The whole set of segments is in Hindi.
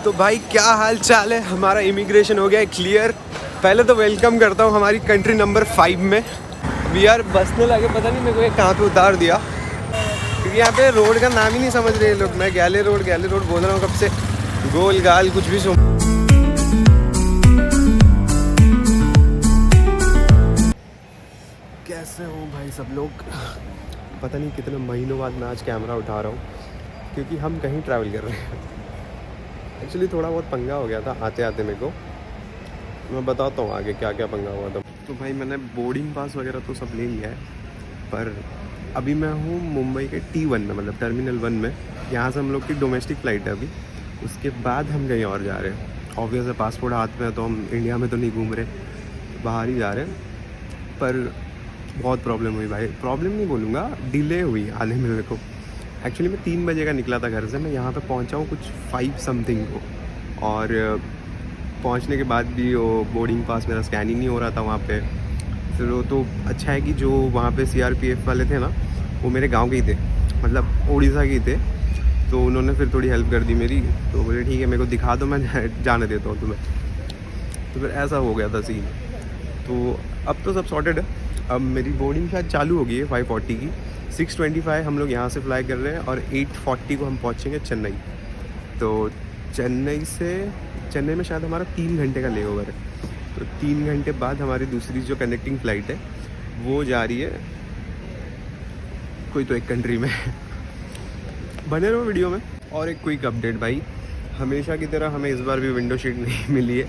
तो भाई क्या हाल चाल है। हमारा इमिग्रेशन हो गया है क्लियर। पहले तो वेलकम करता हूँ हमारी कंट्री नंबर 5 में। वी आर बसने लगे, पता नहीं मेरे को ये कहाँ पे उतार दिया, क्योंकि यहाँ पे रोड का नाम ही नहीं समझ रहे लोग। मैं गैले रोड बोल रहा हूँ कब से, गोल गाल कुछ भी सुन। कैसे हो भाई सब लोग। पता नहीं कितने महीनों बाद मैं आज कैमरा उठा रहा हूँ, क्योंकि हम कहीं ट्रैवल कर रहे हैं। एक्चुअली थोड़ा बहुत पंगा हो गया था आते आते मेरे को। मैं बताता हूँ आगे क्या क्या पंगा हुआ था। तो भाई मैंने बोर्डिंग पास वगैरह तो सब ले लिया है, पर अभी मैं हूँ मुंबई के T1 में, मतलब टर्मिनल 1 में। यहाँ से हम लोग की डोमेस्टिक फ़्लाइट है अभी, उसके बाद हम कहीं और जा रहे हैं। ऑब्वियस है, पासपोर्ट हाथ में है तो हम इंडिया में तो नहीं घूम रहे, बाहर ही जा रहे हैं। पर बहुत प्रॉब्लम हुई भाई, प्रॉब्लम नहीं बोलूँगा, डिले हुई आने में मेरे को। एक्चुअली मैं 3 बजे का निकला था घर से, मैं यहाँ पे पहुँचा हूँ कुछ 5 समथिंग को, और पहुँचने के बाद भी वो बोर्डिंग पास मेरा स्कैन ही नहीं हो रहा था वहाँ पे। फिर वो तो अच्छा है कि जो वहाँ पे CRPF वाले थे ना, वो मेरे गांव के ही थे, मतलब उड़ीसा के ही थे। तो उन्होंने फिर थोड़ी हेल्प कर दी मेरी, तो बोले ठीक है मेरे को दिखा दो, मैं जाने देता हूँ तुम्हें। तो फिर ऐसा हो गया था सीन। तो अब तो सब सॉर्टेड है। अब मेरी बोर्डिंग शायद चालू हो गई है 5:40 की। 6:25 हम लोग यहाँ से फ्लाई कर रहे हैं और 8:40 को हम पहुँचेंगे चेन्नई। तो चेन्नई में शायद हमारा 3 घंटे का ले ओवर है। तो 3 घंटे बाद हमारी दूसरी जो कनेक्टिंग फ़्लाइट है वो जा रही है कोई तो एक कंट्री में। बने रहो वीडियो में। और एक क्विक अपडेट भाई, हमेशा की तरह हमें इस बार भी विंडो सीट नहीं मिली है।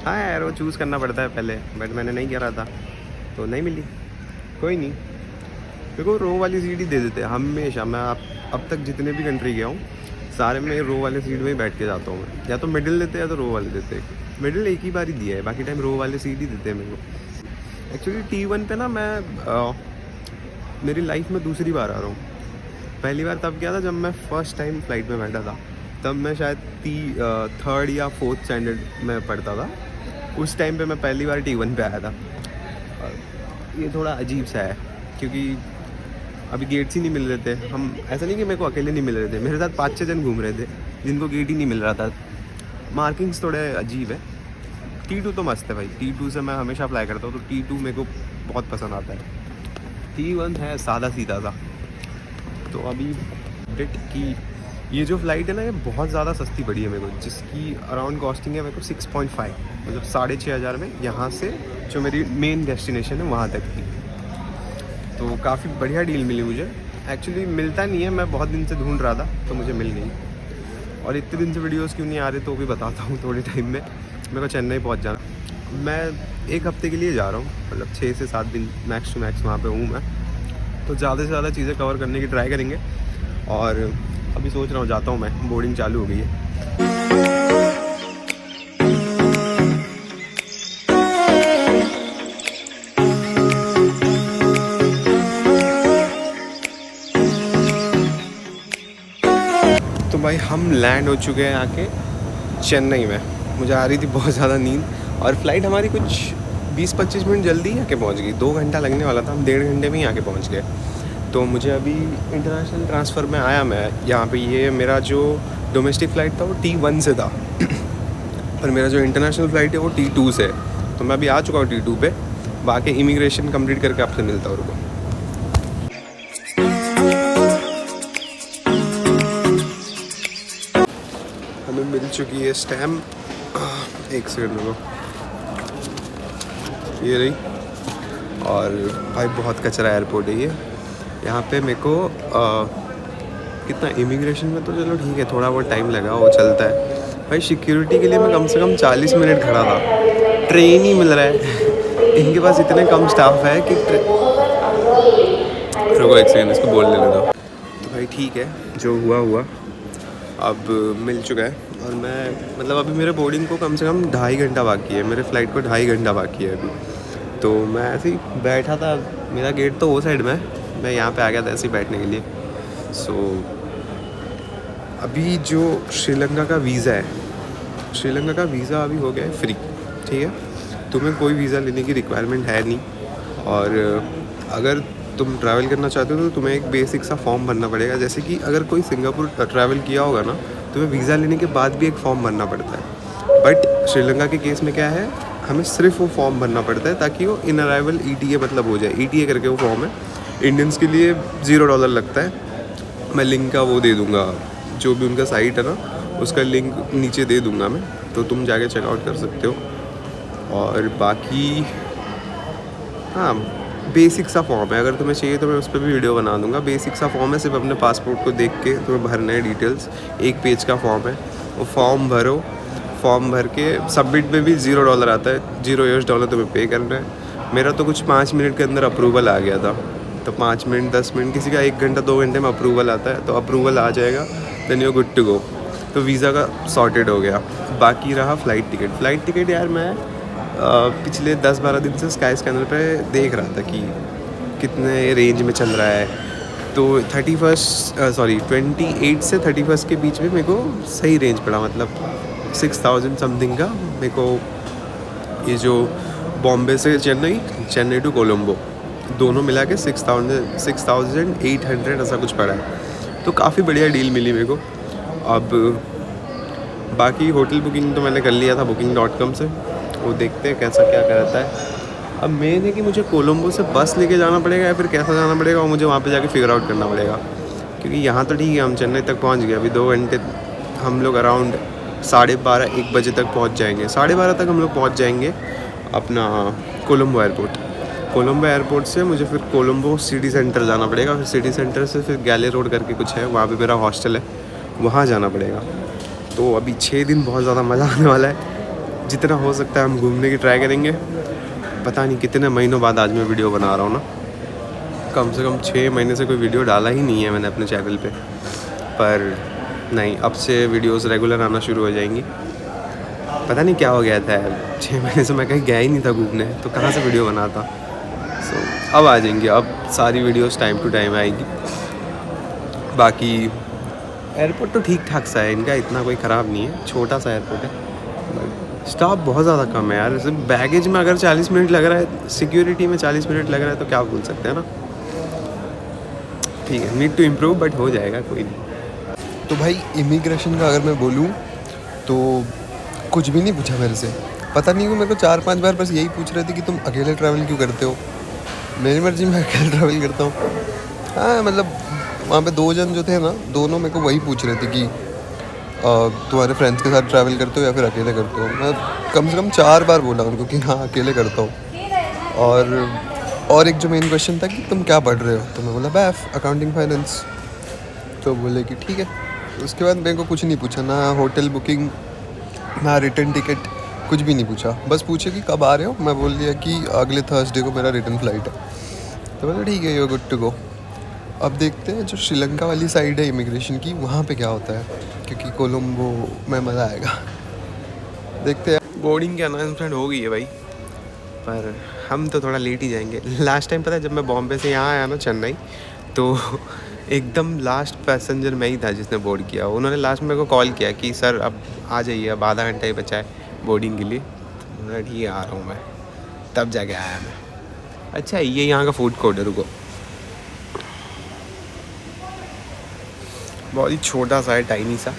हाँ यार, वो चूज़ करना पड़ता है पहले, बट मैंने नहीं करा था तो नहीं मिली। कोई नहीं, देखो रो वाली सीट ही दे देते हैं हमेशा। मैं अब तक जितने भी कंट्री गया हूँ सारे में रो वाले सीट में ही बैठ के जाता हूँ मैं। या तो मिडिल देते या तो रो वाले देते। मिडिल एक ही बार ही दिया है, बाकी टाइम रो वाले सीट ही देते हैं मेरे को। एक्चुअली T1 पे ना मैं मेरी लाइफ में दूसरी बार आ रहा हूँ। पहली बार तब क्या था जब मैं फ़र्स्ट टाइम फ़्लाइट में बैठा था, तब मैं शायद 3rd या 4th स्टैंडर्ड में पढ़ता था। उस टाइम पे मैं पहली बार T1 पे आया था। और ये थोड़ा अजीब सा है, क्योंकि अभी गेट्स ही नहीं मिल रहे थे। हम ऐसा नहीं कि मेरे को अकेले नहीं मिल रहे थे, मेरे साथ 5-6 जन घूम रहे थे जिनको गेट ही नहीं मिल रहा था। मार्किंग्स थोड़े अजीब है। T2 तो मस्त है भाई, T2 से मैं हमेशा फ्लाई करता हूँ, तो T2 मेरे को बहुत पसंद आता है। T1 है सादा सीधा सा। तो अभी डेट की ये जो फ़्लाइट है ना, ये बहुत ज़्यादा सस्ती पड़ी है मेरे को, जिसकी अराउंड कॉस्टिंग है मेरे को 6.5, मतलब 6,500 में, यहाँ से जो मेरी मेन डेस्टिनेशन है वहाँ तक की। तो काफ़ी बढ़िया डील मिली मुझे। एक्चुअली मिलता नहीं है, मैं बहुत दिन से ढूंढ रहा था तो मुझे मिल गई। और इतने दिन से वीडियोस क्यों नहीं आ रहे तो भी बताता हूँ थोड़े टाइम में। मेरे को चेन्नई पहुँच जाना। मैं 1 हफ्ते के लिए जा रहा हूँ, मतलब 6 से 7 दिन मैक्स टू मैक्स वहाँ पे हूँ मैं। तो ज़्यादा से ज़्यादा चीज़ें कवर करने की ट्राई करेंगे। और अभी सोच रहा हूँ जाता हूँ मैं, बोर्डिंग चालू हो गई है। तो भाई हम लैंड हो चुके हैं आके चेन्नई में। मुझे आ रही थी बहुत ज़्यादा नींद, और फ्लाइट हमारी कुछ 20-25 मिनट जल्दी ही आके पहुंच गई। 2 घंटा लगने वाला था, हम 1.5 घंटे में ही आके पहुंच गए। तो मुझे अभी इंटरनेशनल ट्रांसफ़र में आया मैं यहाँ पे। ये मेरा जो डोमेस्टिक फ़्लाइट था वो T1 से था, और मेरा जो इंटरनेशनल फ़्लाइट है वो T2 से है। तो मैं अभी आ चुका हूँ T2 पे। बाकी इमिग्रेशन कंप्लीट करके आपसे मिलता हूँ। रुको, हमें मिल चुकी है स्टैम्प। एक सेकंड रुको, ये रही। और भाई बहुत कचरा एयरपोर्ट है ये। यहाँ पे मेरे को कितना इमिग्रेशन में तो चलो ठीक है, थोड़ा बहुत टाइम लगा, वो चलता है भाई। सिक्योरिटी के लिए मैं कम से कम 40 मिनट खड़ा था, ट्रेन ही मिल रहा है। इनके पास इतने कम स्टाफ है कि रुको एक सेकंड, इसको बोल लेने दो। तो भाई ठीक है, जो हुआ हुआ, अब मिल चुका है। और मैं मतलब अभी मेरे बोर्डिंग को कम से कम 2.5 घंटा बाकी है, मेरे फ़्लाइट को 2.5 घंटा बाकी है अभी। तो मैं ऐसे ही बैठा था, मेरा गेट तो वो साइड में, मैं यहाँ पे आ गया था ऐसे ही बैठने के लिए। सो अभी जो श्रीलंका का वीज़ा है, श्रीलंका का वीज़ा अभी हो गया है फ्री, ठीक है। तुम्हें कोई वीज़ा लेने की रिक्वायरमेंट है नहीं। और अगर तुम ट्रैवल करना चाहते हो तो तुम्हें एक बेसिक सा फॉर्म भरना पड़ेगा। जैसे कि अगर कोई सिंगापुर ट्रैवल किया होगा ना, तुम्हें वीज़ा लेने के बाद भी एक फॉर्म भरना पड़ता है। बट श्रीलंका के केस में क्या है, हमें सिर्फ वो फॉर्म भरना पड़ता है ताकि वो इन अराइवल ETA मतलब हो जाए। ETA करके वो फॉर्म है, इंडियंस के लिए $0 लगता है। मैं लिंक का वो दे दूँगा, जो भी उनका साइट है ना उसका लिंक नीचे दे दूँगा मैं, तो तुम जाके चेकआउट कर सकते हो। और बाकी हाँ, बेसिक सा फॉर्म है, अगर तुम्हें चाहिए तो मैं उस पर भी वीडियो बना दूंगा। बेसिक सा फॉर्म है, सिर्फ अपने पासपोर्ट को देख के तुम्हें भरना है डिटेल्स। 1 पेज का फॉर्म है, वो फॉर्म भरो। फॉर्म भर के सबमिट में भी $0 आता है, $0 तुम्हें पे करना है। मेरा तो कुछ 5 मिनट के अंदर अप्रूवल आ गया था, तो 5 मिनट 10 मिनट, किसी का 1 घंटा 2 घंटे में अप्रूवल आता है, तो अप्रूवल आ जाएगा, then you good to go. तो वीज़ा का सॉर्टेड हो गया। बाकी रहा फ़्लाइट टिकट यार मैं पिछले 10-12 दिन से स्काई स्कैनर पे देख रहा था कि कितने रेंज में चल रहा है। तो 28 से 31 के बीच में मेरे को सही रेंज पड़ा, मतलब 6000 समथिंग का मेरे को। ये जो बॉम्बे से चेन्नई टू कोलंबो दोनों मिला के 6800 ऐसा कुछ पड़ा है, तो काफ़ी बढ़िया डील मिली मेरे को। अब बाकी होटल बुकिंग तो मैंने कर लिया था booking.com से, वो देखते हैं कैसा क्या करता है। अब मेन है कि मुझे कोलंबो से बस लेके जाना पड़ेगा या फिर कैसा जाना पड़ेगा, और मुझे वहाँ पे जाके फिगर आउट करना पड़ेगा। क्योंकि यहाँ तो ठीक है, हम चेन्नई तक पहुँच गए, अभी 2 घंटे हम लोग अराउंड 12:30-1 बजे तक पहुँच जाएंगे। 12:30 तक हम लोग पहुँच जाएंगे अपना कोलंबो एयरपोर्ट से मुझे फिर कोलंबो सिटी सेंटर जाना पड़ेगा, फिर सिटी सेंटर से फिर गैले रोड करके कुछ है, वहाँ पे मेरा हॉस्टल है, वहाँ जाना पड़ेगा। तो अभी 6 दिन बहुत ज़्यादा मज़ा आने वाला है। जितना हो सकता है हम घूमने की ट्राई करेंगे। पता नहीं कितने महीनों बाद आज मैं वीडियो बना रहा हूँ ना, कम से कम 6 महीने से कोई वीडियो डाला ही नहीं है मैंने अपने चैनल पे। पर नहीं, अब से वीडियोस रेगुलर आना शुरू हो जाएंगी। पता नहीं क्या हो गया था यार, 6 महीने से मैं कहीं गया ही नहीं था घूमने, तो कहाँ से वीडियो बनाता। सो अब आ जाएंगी, अब सारी वीडियोस टाइम टू टाइम आएगी। बाकी एयरपोर्ट तो ठीक ठाक सा है इनका, इतना कोई ख़राब नहीं है, छोटा सा एयरपोर्ट है। स्टाफ बहुत ज़्यादा कम है यार। सिर्फ बैगेज में अगर 40 मिनट लग रहा है, सिक्योरिटी में 40 मिनट लग रहा है, तो क्या बोल सकते हैं ना। ठीक है, नीड टू इम्प्रूव, बट हो जाएगा, कोई नहीं। तो भाई इमिग्रेशन का अगर मैं बोलूँ तो कुछ भी नहीं पूछा मेरे से। पता नहीं क्यों मेरे को 4-5 बार बस यही पूछ रहे थे कि तुम अकेले ट्रैवल क्यों करते हो। मेरी मर्जी में अकेले ट्रैवल करता हूँ। हाँ मतलब वहाँ पे 2 जन जो थे ना, दोनों मेरे को वही पूछ रहे थे कि तुम्हारे फ्रेंड्स के साथ ट्रैवल करते हो या फिर अकेले करते हो। मैं कम से कम 4 बार बोला उनको कि हाँ अकेले करता हूँ। और एक जो मेन क्वेश्चन था कि तुम क्या पढ़ रहे हो, तो मैं बोला BAF अकाउंटिंग फाइनेंस। तो बोले कि ठीक है। उसके बाद मेरे को कुछ नहीं पूछा, ना होटल बुकिंग ना रिटर्न टिकट, कुछ भी नहीं पूछा। बस पूछे कि कब आ रहे हो, मैं बोल दिया कि अगले थर्सडे को मेरा रिटर्न फ़्लाइट है। तो बोला ठीक है, you are good to go. अब देखते हैं जो श्रीलंका वाली साइड है इमिग्रेशन की, वहाँ पे क्या होता है, क्योंकि कोलंबो में मज़ा आएगा। देखते हैं। बोर्डिंग की अनाउंसमेंट हो गई है भाई, पर हम तो थोड़ा लेट ही जाएंगे। लास्ट टाइम पता है जब मैं बॉम्बे से यहाँ आया ना चेन्नई, तो एकदम लास्ट पैसेंजर मैं ही था जिसने बोर्ड किया। उन्होंने लास्ट में मेरे को कॉल किया कि सर अब आ जाइए, अब आधा घंटा ही बचा है बोर्डिंग के लिए। तो ठीक है, आ रहा हूँ मैं। तब जाके आया मैं। अच्छा, ये यहाँ का फूड कोर्ट है, रुको। बहुत ही छोटा सा है, टाइनी सा,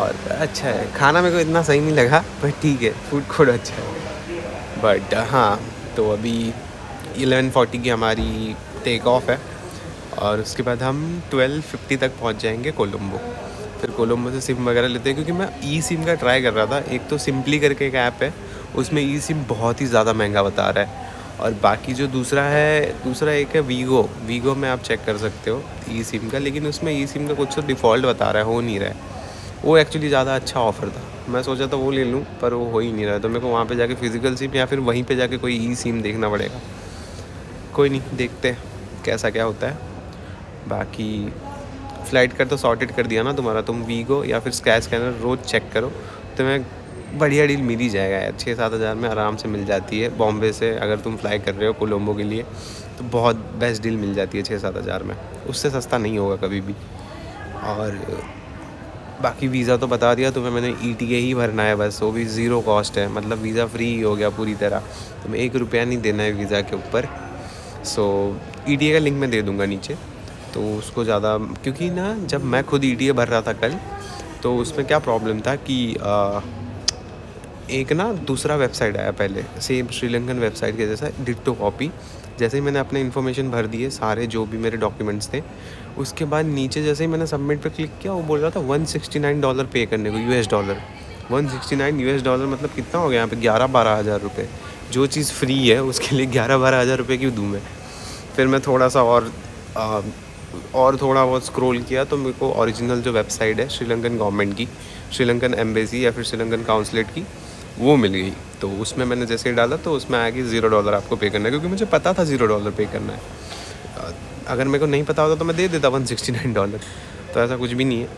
और अच्छा है। खाना मेरे को इतना सही नहीं लगा, पर ठीक है, फूड कोर्ट अच्छा है। बट हाँ, तो अभी 11:40 की हमारी टेक ऑफ है, और उसके बाद हम 12:50 तक पहुंच जाएंगे कोलंबो। फिर कोलंबो से सिम वगैरह लेते हैं, क्योंकि मैं ई सिम का ट्राई कर रहा था। एक तो सिंपली करके एक ऐप है, उसमें ई सिम बहुत ही ज़्यादा महंगा बता रहा है। और बाकी जो दूसरा एक है वीगो में आप चेक कर सकते हो ई सिम का, लेकिन उसमें ई सिम का कुछ तो डिफ़ॉल्ट बता रहा है, हो नहीं रहा है। वो एक्चुअली ज़्यादा अच्छा ऑफ़र था, मैं सोचा था वो ले लूँ, पर वो हो ही नहीं रहा है। तो मेरे को वहाँ पे जाके फ़िज़िकल सिम या फिर वहीं पे जाके कोई ई सिम देखना पड़ेगा। कोई नहीं, देखते हैं कैसा क्या होता है। बाकी फ़्लाइट का तो सॉर्टेड कर दिया ना तुम्हारा, तुम वीगो या फिर स्काई स्कैनर रोज़ चेक करो, तुम्हें बढ़िया डील मिल ही जाएगा यार। 6-7 हज़ार में आराम से मिल जाती है बॉम्बे से। अगर तुम फ्लाई कर रहे हो कोलंबो के लिए, तो बहुत बेस्ट डील मिल जाती है 6-7 हज़ार में, उससे सस्ता नहीं होगा कभी भी। और बाकी वीज़ा तो बता दिया तुम्हें मैंने, ETA ही भरना है बस, वो भी 0 कॉस्ट है, मतलब वीज़ा फ्री हो गया पूरी तरह। तुम्हें 1 रुपया नहीं देना है वीज़ा के ऊपर। सो ETA का लिंक मैं दे दूँगा नीचे, तो उसको ज़्यादा, क्योंकि ना जब मैं खुद ETA भर रहा था कल, तो उसमें क्या प्रॉब्लम था कि एक ना दूसरा वेबसाइट आया पहले, सेम श्रीलंकन वेबसाइट के जैसा डिट्टो कॉपी। जैसे ही मैंने अपने इन्फॉर्मेशन भर दिए सारे, जो भी मेरे डॉक्यूमेंट्स थे, उसके बाद नीचे जैसे ही मैंने सबमिट पे क्लिक किया, वो बोल रहा था $169 पे करने को, $169 मतलब कितना हो गया यहाँ पे, 11-12 हज़ार रुपये। जो चीज़ फ्री है उसके लिए 11-12 हज़ार रुपये क्यों दूँ मैं। फिर मैं थोड़ा सा और थोड़ा बहुत स्क्रॉल किया तो मेरे को ओरिजिनल जो वेबसाइट है श्रीलंकन गवर्नमेंट की, श्रीलंकन एम्बेसी या फिर श्रीलंकन काउंसलेट की, वो मिल गई। तो उसमें मैंने जैसे ही डाला तो उसमें आया कि $0 आपको पे करना है, क्योंकि मुझे पता था $0 पे करना है। अगर मेरे को नहीं पता होता तो मैं दे देता $169। तो ऐसा कुछ भी नहीं है,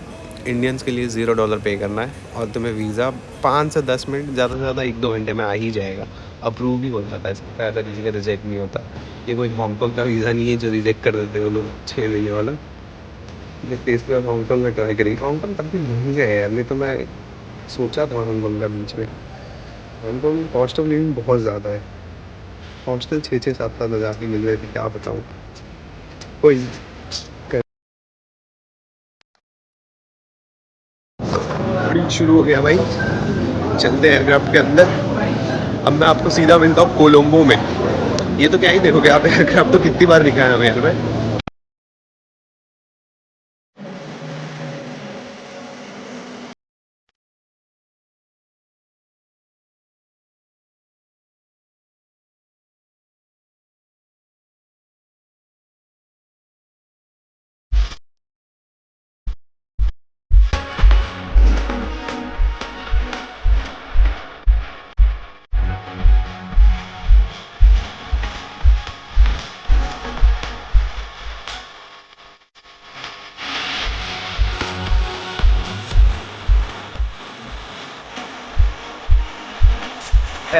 इंडियंस के लिए $0 पे करना है और तुम्हें वीज़ा 5 से 10 मिनट, ज़्यादा से ज़्यादा 1-2 घंटे में आ ही जाएगा। अप्रूव भी हो जाता है, इसका ऐसा किसी का रिजेक्ट नहीं होता। ये कोई हांगकॉन्ग का वीज़ा नहीं है जो रिजेक्ट कर देते वो लोग 6 महीने वाला। टेस्ट पे हांगकॉन्ग में ट्राई करेंगे। हांगकॉन्ग तब भी महंगा है यार, नहीं तो मैं सोचा था हांगकॉन्ग का बीच में। हांगकॉन्ग में कॉस्ट ऑफ लिविंग बहुत ज़्यादा है, हॉस्टल 6-7 हज़ार की मिल रही थी, क्या बताऊँ। कोई शुरू हो गया भाई, चलते हैं एयरक्राफ्ट के अंदर। अब मैं आपको सीधा मिलता हूँ कोलंबो में। ये तो क्या ही देखोगे आप, एयरक्राफ्ट तो कितनी बार दिखाया है हमें यार में।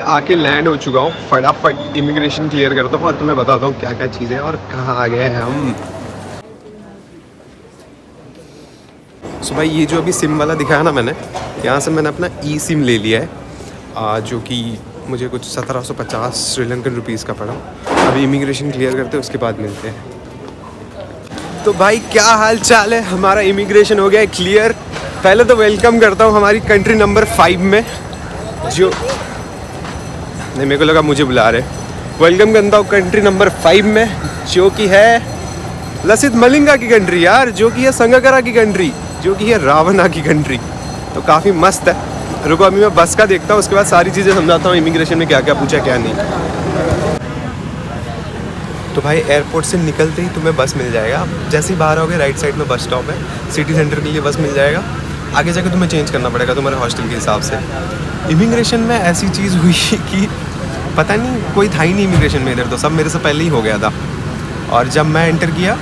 आके लैंड हो चुका हूँ, फटाफट इमिग्रेशन क्लियर करता हूँ और तुम्हें बताता हूँ क्या क्या चीज़ें और कहाँ आ गए हैं हम। सो भाई ये जो अभी सिम वाला दिखाया ना मैंने, यहाँ से मैंने अपना ई सिम ले लिया है, जो कि मुझे कुछ 1750 श्रीलंकन रुपीज़ का पड़ा। अभी इमिग्रेशन क्लियर करते हैं, उसके बाद मिलते हैं। तो भाई क्या हाल चाल है, हमारा इमिग्रेशन हो गया है क्लियर। पहले तो वेलकम करता हूँ हमारी कंट्री नंबर 5 में, जो नहीं मेरे को लगा मुझे बुला रहे। वेलकम करता हूँ कंट्री नंबर 5 में, जो कि है लसित मलिंगा की कंट्री यार, जो कि है संगकारा की कंट्री, जो कि है रावणा की कंट्री। तो काफ़ी मस्त है। रुको अभी मैं बस का देखता हूँ, उसके बाद सारी चीज़ें समझाता हूँ इमिग्रेशन में क्या क्या पूछा क्या नहीं। तो भाई एयरपोर्ट से निकलते ही तुम्हें बस मिल जाएगा। जैसे ही बाहर आओगे राइट साइड में बस स्टॉप है, सिटी सेंटर के लिए बस मिल जाएगा। आगे जाकर तुम्हें चेंज करना पड़ेगा तुम्हारे हॉस्टल के हिसाब से। इमिग्रेशन में ऐसी चीज़ हुई कि पता नहीं कोई था ही नहीं इमिग्रेशन में इधर, तो सब मेरे से पहले ही हो गया था। और जब मैं एंटर किया,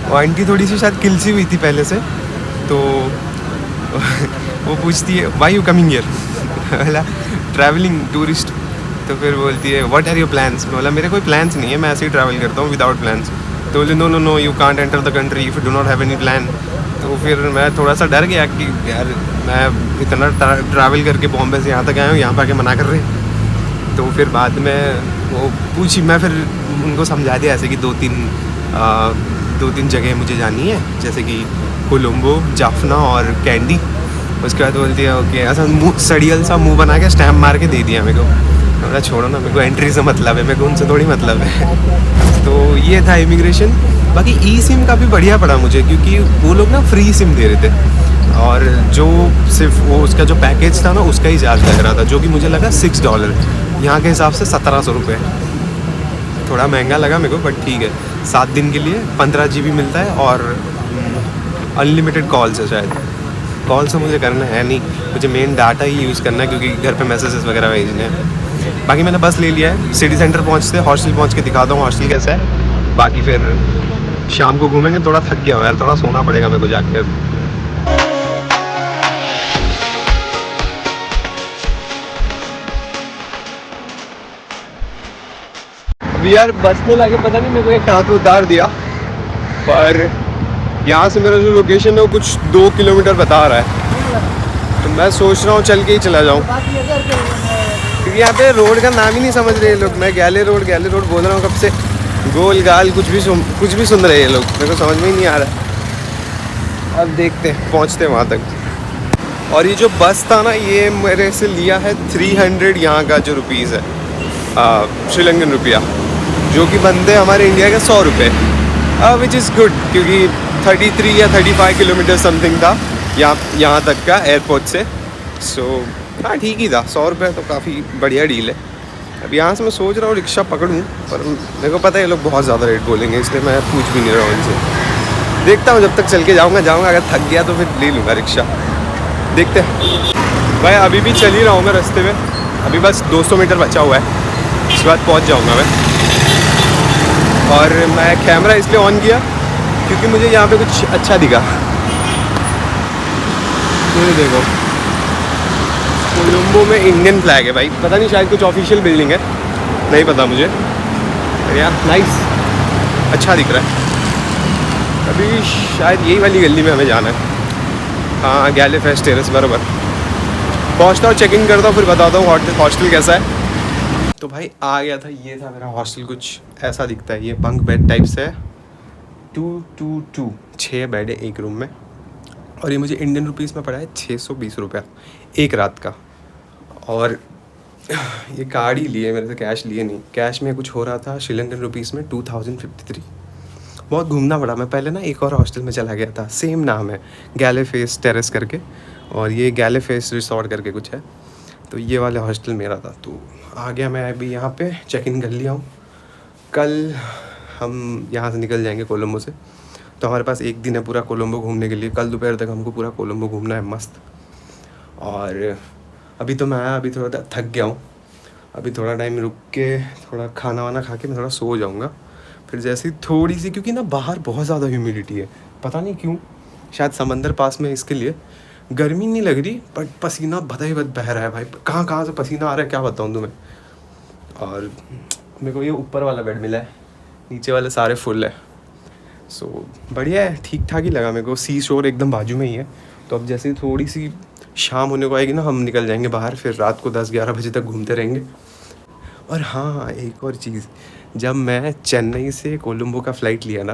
वो आंटी थोड़ी सी शायद किलसी हुई थी पहले से, तो वो पूछती है व्हाई यू कमिंग हियर, बोला ट्रैवलिंग टूरिस्ट। तो फिर बोलती है व्हाट आर योर प्लान्स। बोला मेरे कोई प्लान्स नहीं है, मैं ऐसे ही ट्रैवल करता हूँ विदाउट प्लान्स। तो बोले no no no you can't enter the country if you do not have any plan. तो फिर मैं थोड़ा सा डर गया कि यार मैं इतना ट्रैवल करके बॉम्बे से यहाँ तक आया हूँ, यहाँ पर आके मना कर रहे हैं। तो फिर बाद में वो पूछी, मैं फिर उनको समझा दिया ऐसे कि दो तीन जगह मुझे जानी है, जैसे कि कोलंबो, जाफना और कैंडी। उसके बाद बोलती है ओके, ऐसा मुँह सड़ियल सा मुँह बना के स्टैम्प मार के दे दिया मेरे को। बोला छोड़ो ना, मेरे को एंट्री से मतलब है, मेरे को उनसे थोड़ी मतलब है। तो ये था इमिग्रेशन। बाकी ई सिम का भी बढ़िया पड़ा मुझे, क्योंकि वो लोग ना फ्री सिम दे रहे थे, और जो सिर्फ वो उसका जो पैकेज था ना उसका ही चार्ज लग रहा था, जो कि मुझे लगा $6, यहाँ के हिसाब से 1700 रुपये। थोड़ा महंगा लगा मेरे को, बट ठीक है। 7 दिन के लिए 15 GB मिलता है और अनलिमिटेड कॉल्स है शायद। कॉल से मुझे करना है नहीं, मुझे मेन डाटा ही यूज़ करना है, क्योंकि घर पे मैसेजेस वगैरह भेजने हैं। बाकी मैंने बस ले लिया है, सिटी सेंटर पहुँचते हॉस्टल पहुँच के दिखाता हूँ हॉस्टल कैसा है। बाकी फिर शाम को घूमेंगे। थोड़ा थक गया हूँ यार, थोड़ा सोना पड़ेगा मेरे को जाके। अभी यार बस में लाके पता नहीं मेरे को एक हाथ उतार दिया, पर यहाँ से मेरा जो लोकेशन है वो कुछ 2 किलोमीटर बता रहा है। तो मैं सोच रहा हूँ चल के ही चला जाऊँ, क्योंकि यहाँ पे रोड का नाम ही नहीं समझ रहे ये लोग। मैं गैले रोड बोल रहा हूँ कब से, गोल गाल कुछ भी सुन रहे हैं ये लोग, मेरे को समझ में ही नहीं आ रहा। अब देखते हैं पहुँचते वहाँ तक। और ये जो बस था ना, ये मेरे से लिया है 300 यहाँ का जो रुपीज़ है, श्रीलंकन रुपया, जो कि बनते हमारे इंडिया के 100 रुपये, विच इज़ गुड, क्योंकि 33 या 35 किलोमीटर समथिंग था यहाँ तक का एयरपोर्ट से। सो हाँ ठीक ही था, 100 रुपये तो काफ़ी बढ़िया डील है। अब यहाँ से मैं सोच रहा हूँ रिक्शा पकड़ूँ, पर मेरे को पता है ये लोग बहुत ज़्यादा रेट बोलेंगे, इसलिए मैं पूछ भी नहीं रहा हूँ इनसे। देखता हूँ, जब तक चल के जाऊँगा, अगर थक गया तो फिर ले लूँगा रिक्शा, देखते हैं। भाई अभी भी चल ही रहा हूँ मैं रास्ते में, अभी बस 200 मीटर बचा हुआ है, उसके बाद पहुँच जाऊँगा मैं। और मैं कैमरा इसलिए ऑन किया क्योंकि मुझे यहाँ पे कुछ अच्छा दिखा। ये देखो, कोलंबो में इंडियन फ्लैग है भाई, पता नहीं शायद कुछ ऑफिशियल बिल्डिंग है, नहीं पता मुझे, यार नाइस, अच्छा दिख रहा है। अभी शायद यही वाली गली में हमें जाना है। हाँ, गैलेफेस्ट टेरेस बराबर। पहुँचता हूँ, चेक इन करता हूँ, फिर बताता हूँ हॉस्टल कैसा है। तो भाई आ गया था, ये था मेरा हॉस्टल, कुछ ऐसा दिखता है। ये बंक बेड टाइप से है, 222, 6 बेड है एक रूम में, और ये मुझे इंडियन रुपीज़ में पड़ा है 620 रुपया एक रात का। और ये कार्ड ही लिए, मेरे से कैश लिए नहीं, कैश में कुछ हो रहा था श्रीलंकन रुपीज़ में 2053। बहुत घूमना पड़ा। मैं पहले ना एक और हॉस्टल में चला गया था, सेम नाम है, गैलेफेस टेरेस करके, और ये गैलेफेस रिसोर्ट करके कुछ है। तो ये वाला हॉस्टल मेरा था। तो आ गया मैं अभी यहाँ पे, चेक इन कर लिया हूँ। कल हम यहाँ से निकल जाएंगे कोलंबो से, तो हमारे पास एक दिन है पूरा कोलंबो घूमने के लिए। कल दोपहर तक हमको पूरा कोलंबो घूमना है मस्त। और अभी तो मैं आया, अभी थोड़ा थक गया हूँ, अभी थोड़ा टाइम रुक के थोड़ा खाना वाना खा के मैं थोड़ा सो जाऊँगा। फिर जैसे थोड़ी सी, क्योंकि ना बाहर बहुत ज़्यादा ह्यूमिडिटी है, पता नहीं क्यों, शायद समंदर पास में इसके लिए गर्मी नहीं लग रही, बट पसीना बता बह रहा है भाई, कहाँ कहाँ से पसीना आ रहा है क्या बताऊँ तुम्हें। और मेरे को ये ऊपर वाला बेड मिला है, नीचे वाले सारे फुल है। सो बढ़िया है, ठीक ठाक ही लगा मेरे को। सी शोर एकदम बाजू में ही है। तो अब जैसे थोड़ी सी शाम होने को आएगी ना, हम निकल जाएंगे बाहर, फिर रात को 10-11 बजे तक घूमते रहेंगे। और हाँ, एक और चीज़, जब मैं चेन्नई से कोलंबो का फ़्लाइट लिया ना,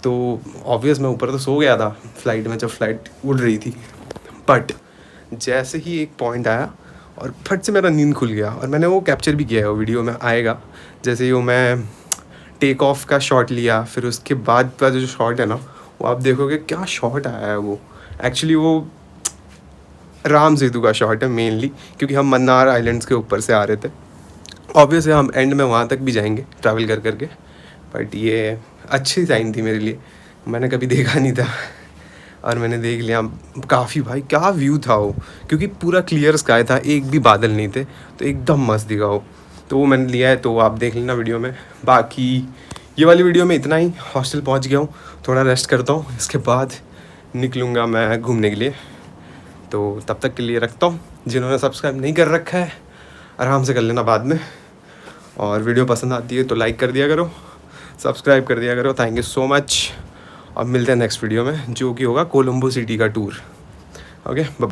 तो ऑब्वियस मैं ऊपर तो सो गया था फ़्लाइट में जब फ़्लाइट उड़ रही थी, बट जैसे ही एक पॉइंट आया और फट से मेरा नींद खुल गया। और मैंने वो कैप्चर भी किया है, वो वीडियो में आएगा। जैसे ही वो मैं टेक ऑफ का शॉट लिया, फिर उसके बाद का जो शॉट है ना, वो आप देखोगे क्या शॉट आया है। वो एक्चुअली वो राम सेतु का शॉट है मेनली, क्योंकि हम मन्नार आइलैंड्स के ऊपर से आ रहे थे। ऑब्वियसली हम एंड में वहाँ तक भी जाएंगे ट्रैवल कर करके, बट ये अच्छी साइन थी मेरे लिए, मैंने कभी देखा नहीं था और मैंने देख लिया। काफ़ी भाई क्या व्यू था वो, क्योंकि पूरा क्लियर स्काई था, एक भी बादल नहीं थे, तो एकदम मस्त दिखा वो। तो वो मैंने लिया है, तो आप देख लेना वीडियो में। बाकी ये वाली वीडियो में इतना ही। हॉस्टल पहुंच गया हूँ, थोड़ा रेस्ट करता हूँ, इसके बाद निकलूँगा मैं घूमने के लिए। तो तब तक के लिए रखता हूँ। जिन्होंने सब्सक्राइब नहीं कर रखा है आराम से कर लेना बाद में, और वीडियो पसंद आती है तो लाइक कर दिया करो, सब्सक्राइब कर दिया करो। Thank you so much. अब मिलते हैं नेक्स्ट वीडियो में, जो कि होगा कोलंबो सिटी का टूर। Okay, bye bye.